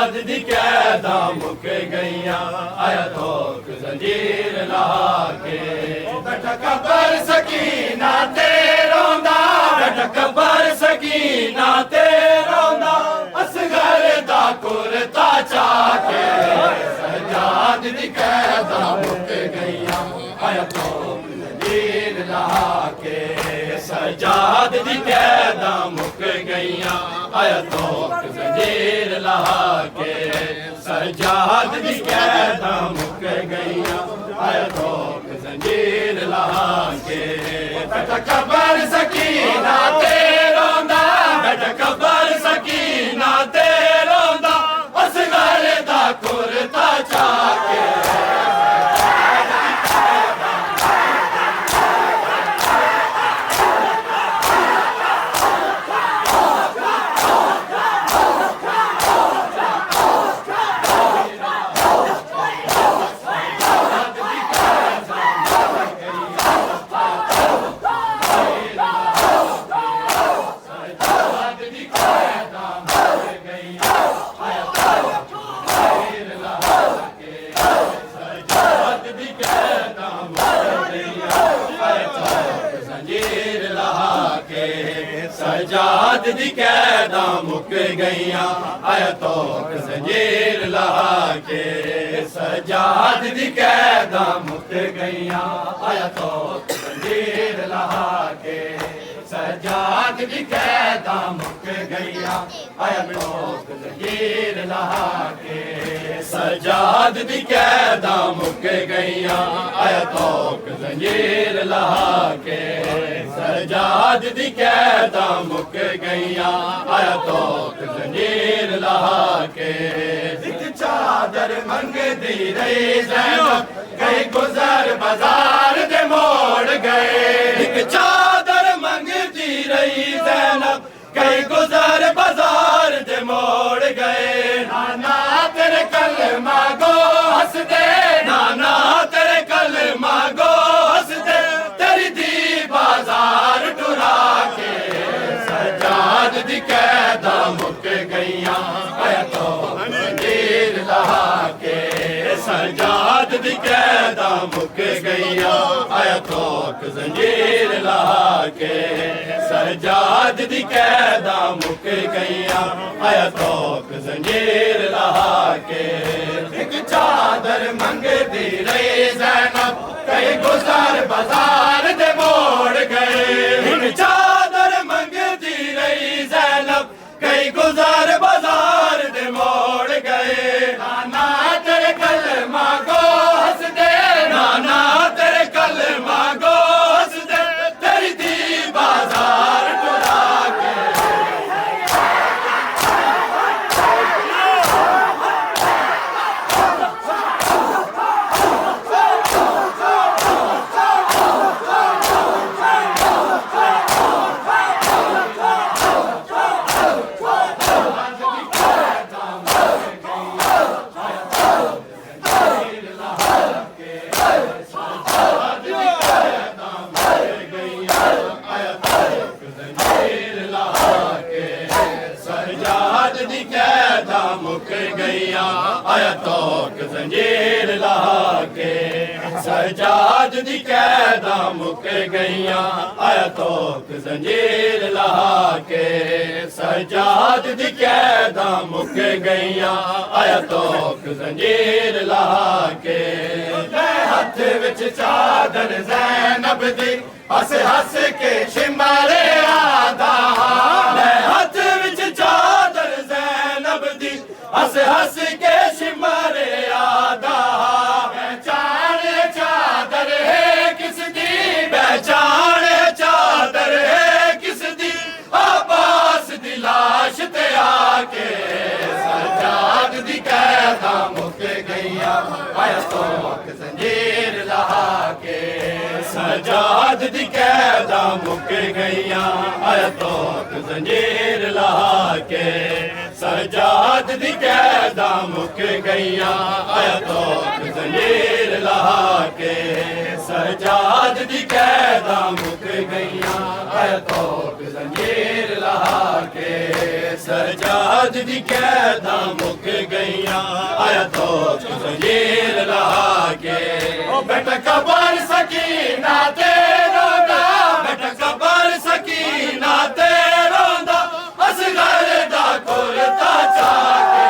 सजाद दी कैदा मुक गईयां आया तोक जंजीर ला के तकबर सकीना ते रोंदा तकबर सकीना ते रोंदा असगर दा कुरता चाके सजाद दी कैदा मुक गईयां आया तोक जंजीर ला के सजाद दी कैदा मुक गईयां आया तोक जंजीर ला के सजाद दी कैदा मुक गईयां आया तोक जंजीर ला के तकबर सकीना ते रोंदा तकबर सकीना ते रोंदा असगर दा कुरता चाके सजाद दी कैदा मुक गईयां आया तोक जंजीर ला के सजाद दी कैदा मुक गईयां आया तोक जंजीर ला के सजाद दी कैदा मुक गईयां आया तोक जंजीर ला के सजाद दी कैदा मुक गईयां आया तोक जंजीर ला के सजाद दी कैदा मुक गईयां आया तोक जंजीर ला के एक चादर मंगदी रही ज़ैनब कई गुज़र बाजार दे मोड़ गए एक चादर मंगदी रही ज़ैनब कई गुज़र बाजार दे मोड़ गए नाना तेरे कलमा गो हंस दे नाना तेरे कलमा गो हंस दे तेरी दी बाजार टुरा के सजाद दी कैदा मुक गईयां आया तोक जंजीर ला के सजाद दी कैदा मुक गईयां आया तोक जंजीर ला के सजाद दी कैदा मुक गईयां आया तोक जंजीर ला के एक चादर मंगदी रही ज़ैनब कई गुज़र बाजार दे मोड़ गए एक चादर मंगदी रही ज़ैनब कई गुज़र बाजार दे मोड़ गए नाना तेरे कलमा गो हंस दे नाना तेरे कलमा गो हंस दे तेरी दी बाजार टुरा के सजाद दी कैदा मुक गईयां आया तोक जंजीर ला के सजाद दी कैदा मुक गईयां आया तोक जंजीर ला के सजाद दी कैदा मुक गईयां आया तोक जंजीर ला के हथ विच चादर ज़ैनब दी हंस हंस के शिमारे आदा हथ विच चादर ज़ैनब दी हंस हंस के शिमारे आदा पहचान चादर है किस दी पहचान चादर है किस दी अब्बास दी लाश ते आके सजाद दी कैदा मुक गईयां आया तोक जंजीर ला के सजाद दी कैदा मुक गईयां आया तोक जंजीर ला के सजाद दी कैदा मुक गईयां आया तोक जंजीर ला के सजाद दी कैदा मुक गईयां आया तोक जंजीर ला के सजाद दी कैदा मुक गईयां आया तो जंजीर लहा के ओ बेटा कबर सकीना ते रोंदा बेटा कबर सकीना ते रोंदा असगर दा कुर्ता चाके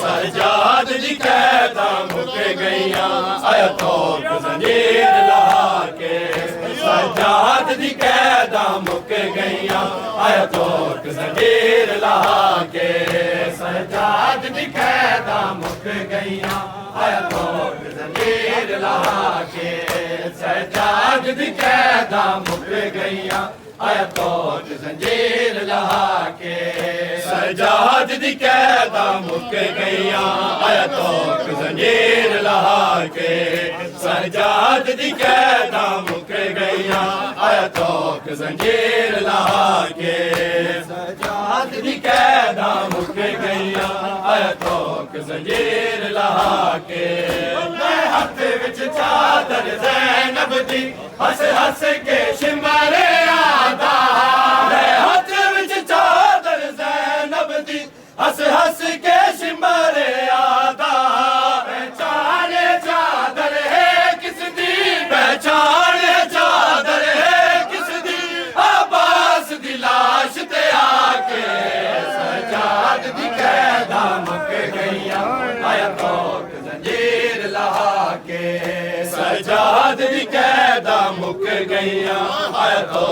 सजाद दी कैदा मुक गईयां आया तो जंजीर लहा के सजाद दी कैदा मुक गईयां आया तो जंजीर लहा के सजाद दी कैदा मुक गईयां आया तो जंजीर लहा के सजाद दी कैदा मुक गईयां आया तो जंजीर लहा के सजाद दी कैदा मुक गईयां आया तो जंजीर लहा के सजाद दी कैदा मुक गईयां आया तो जंजीर लहा के सजाद दी कैदा मुक गईयां आया तो जंजीर लहा के हाथ विच चादर ज़ैनब दी हंस हंस के शिमरे आदा हाथ विच चादर ज़ैनब दी हंस हंस के शिमरे आदा पहचाने चादर है किस दी पहचाने चादर है किस दी अब्बास दी लाश ते आके सजाद दी कैदा मुक गईयां आया तो जंजीर लहा के सजाद दी कैदा मुक गईयां आया तो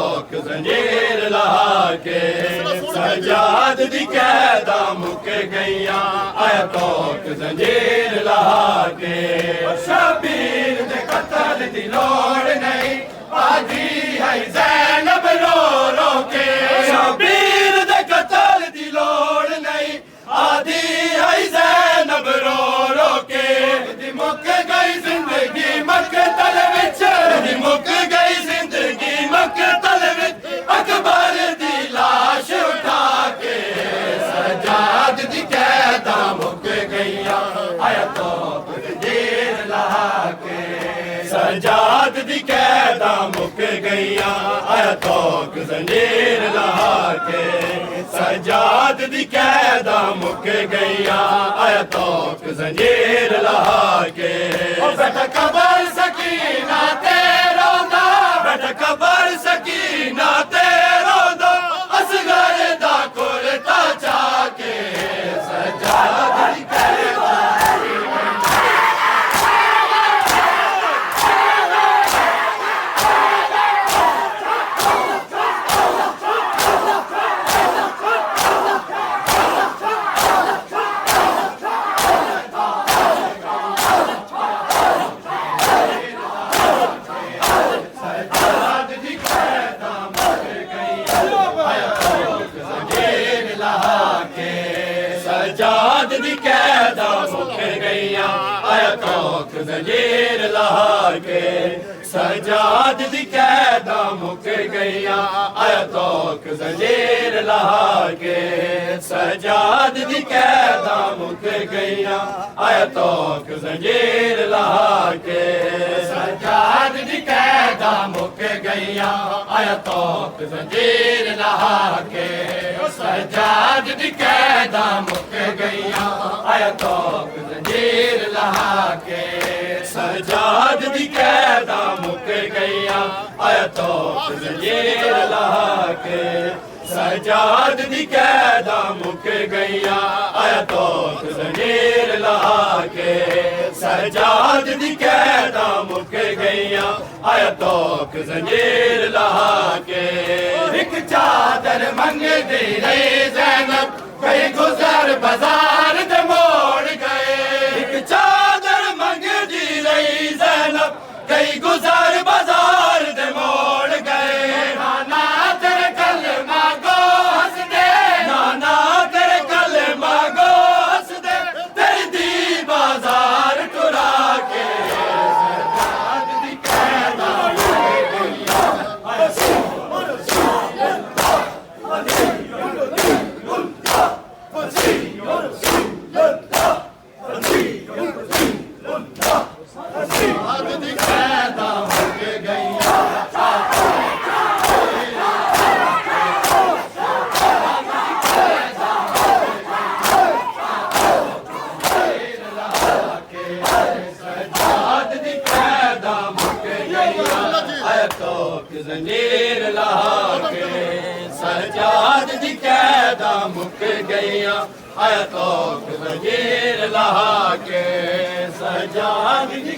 जंजीर लहा के सजाद दी कैदा मुक गईयां आया तो जंजीर लहा के शबीर दे कत्ल दी लोड़ नहीं आधी है ज़ैनब रो रो के शबीर दे कत्ल दी लोड़ नहीं आधी है ज़ैनब रो रो के मुक गई जिंदगी मकतल विच मुक गई जिंदगी मकतल विच अकबर दी लाश उठा के सजाद दी कैदा मुक गईयां आया तो जंजीर लहा के सजाद दी कैदा मुक गईयां आया तो जंजीर लहा के सजाद दी कैदा मुक गईयां आया तो जंजीर लहा के बेटा कबर सकीना ते रोंदा बेटा कबर सकीना ते रोंदा असगर दा कुर्ता चाके सजाद दी कैदा सजाद दी कैदा मुक गईयां आया तो जंजीर लहा के सजाद दी कैदा मुक गईयां आया तो जंजीर लहा के सजाद दी कैदा मुक गईयां आया तो जंजीर लहा के सजाद दी कैदा मुक गईयां आया तो जंजीर लहा के सजाद दी कैदा मुक गईयां आया तो जंजीर लहा के सजाद दी कैदा मुक गईयां आया तो जंजीर लहा के सजाद दी कैदा मुक गईयां आया तो जंजीर लहा के सजाद दी कैदा मुक गईयां आया तो जंजीर लहा के एक चादर मंगदी रही ज़ैनब कई गुजर बाजार दे मोड़ गए एक चादर मंगदी रही ज़ैनब कई गुजर बाजार दे मोड़ गए नाना तेरे कलमा को हंस दे नाना तेरे गईयां आयतों की जंजीर लहा के सजाद दी कैदा मुक गईयां आयतों की जंजीर लहा के सजाद दी